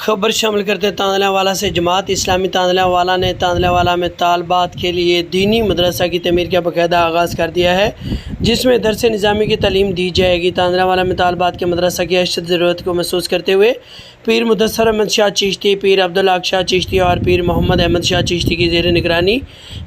خبر شامل کرتے تاندلہ والا سے جماعت اسلامی تاندلہ والا نے تاندلہ والا میں طالبات کے لیے دینی مدرسہ کی تعمیر کا باقاعدہ آغاز کر دیا ہے، جس میں درس نظامی کی تعلیم دی جائے گی۔ تاندلہ والا میں طالبات کے مدرسہ کی اشد ضرورت کو محسوس کرتے ہوئے پیر مدثر احمد شاہ چشتی، پیر عبدالحق شاہ چشتی اور پیر محمد احمد شاہ چشتی کی زیر نگرانی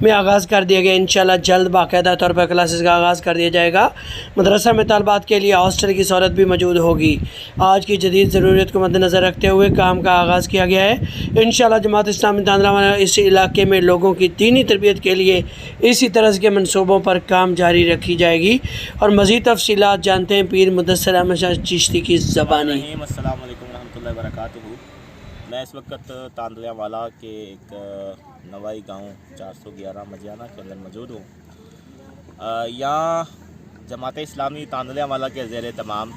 میں آغاز کر دیا گیا۔ انشاءاللہ جلد باقاعدہ طور پر کلاسز کا آغاز کر دیا جائے گا۔ مدرسہ میں طالبات کے لیے ہاسٹل کی سہولت بھی موجود ہوگی۔ آج کی جدید ضرورت کو مد نظر رکھتے ہوئے کام کا آغاز کیا گیا ہے۔ انشاءاللہ جماعت اسلامی تاندلہ والا اس علاقے میں لوگوں کی دینی تربیت کے لیے اسی طرح کے منصوبوں پر کام جاری رکھی جائے گی۔ اور مزید تفصیلات جانتے ہیں پیر مدثر احمد شاہ چشتی کی زبانی۔ السلام علیکم ورحمۃ اللہ وبرکاتہ۔ میں اس وقت تاندلہ والا کے ایک نوائی گاؤں 411 مجیانہ کے اندر موجود ہوں۔ یہاں جماعت اسلامی تاندلہ والا کے زیر تمام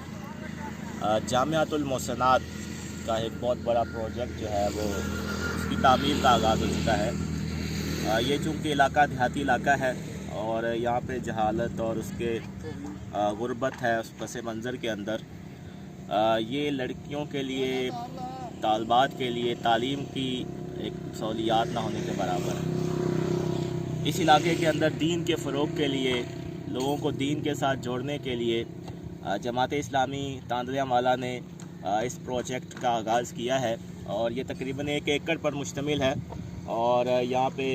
جامعۃ المحسنات کا ایک بہت بڑا پروجیکٹ جو ہے وہ اس کی تعمیر کا آغاز ہو چکا ہے۔ یہ چونکہ علاقہ دیہاتی علاقہ ہے اور یہاں پہ جہالت اور اس کے غربت ہے، اس پس منظر کے اندر یہ لڑکیوں کے لیے، طالبات کے لیے تعلیم کی ایک سہولیات نہ ہونے کے برابر ہے۔ اس علاقے کے اندر دین کے فروغ کے لیے، لوگوں کو دین کے ساتھ جوڑنے کے لیے جماعت اسلامی تاندلہ والا نے اس پروجیکٹ کا آغاز کیا ہے اور یہ تقریباً 1 ایکڑ پر مشتمل ہے اور یہاں پہ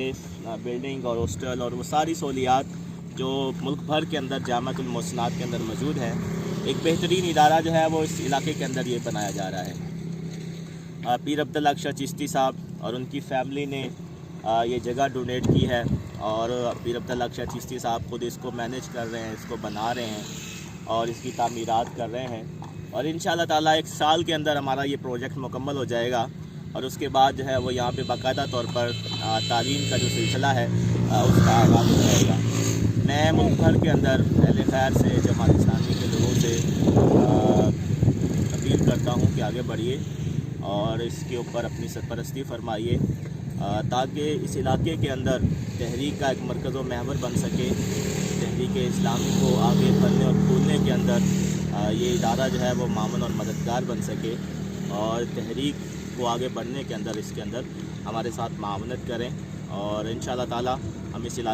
بلڈنگ اور ہاسٹل اور وہ ساری سہولیات جو ملک بھر کے اندر جامعۃ المحسنات کے اندر موجود ہیں، ایک بہترین ادارہ جو ہے وہ اس علاقے کے اندر یہ بنایا جا رہا ہے۔ پیر عبدالحق شاہ چشتی صاحب اور ان کی فیملی نے یہ جگہ ڈونیٹ کی ہے اور پیر عبدالحق شاہ چشتی صاحب خود اس کو مینیج کر رہے ہیں، اس کو بنا رہے ہیں اور اس کی تعمیرات کر رہے ہیں اور انشاءاللہ تعالیٰ 1 سال کے اندر ہمارا یہ پروجیکٹ مکمل ہو جائے گا اور اس کے بعد جو ہے وہ یہاں پہ باقاعدہ طور پر تعلیم کا جو سلسلہ ہے اس کا آغاز ہو جائے گا۔ میں ملک بھر کے اندر اہل خیر سے، جماعت اسلامی کے لوگوں سے اپیل کرتا ہوں کہ آگے بڑھیے اور اس کے اوپر اپنی سرپرستی فرمائیے تاکہ اس علاقے کے اندر تحریک کا ایک مرکز و محور بن سکے۔ تحریک اسلامی کو آگے بڑھنے اور پھولنے کے اندر یہ ادارہ جو ہے وہ معاون اور مددگار بن سکے اور تحریک کو آگے بڑھنے کے اندر اس کے اندر ہمارے ساتھ معاونت کریں اور انشاءاللہ تعالی ہم اس علاقے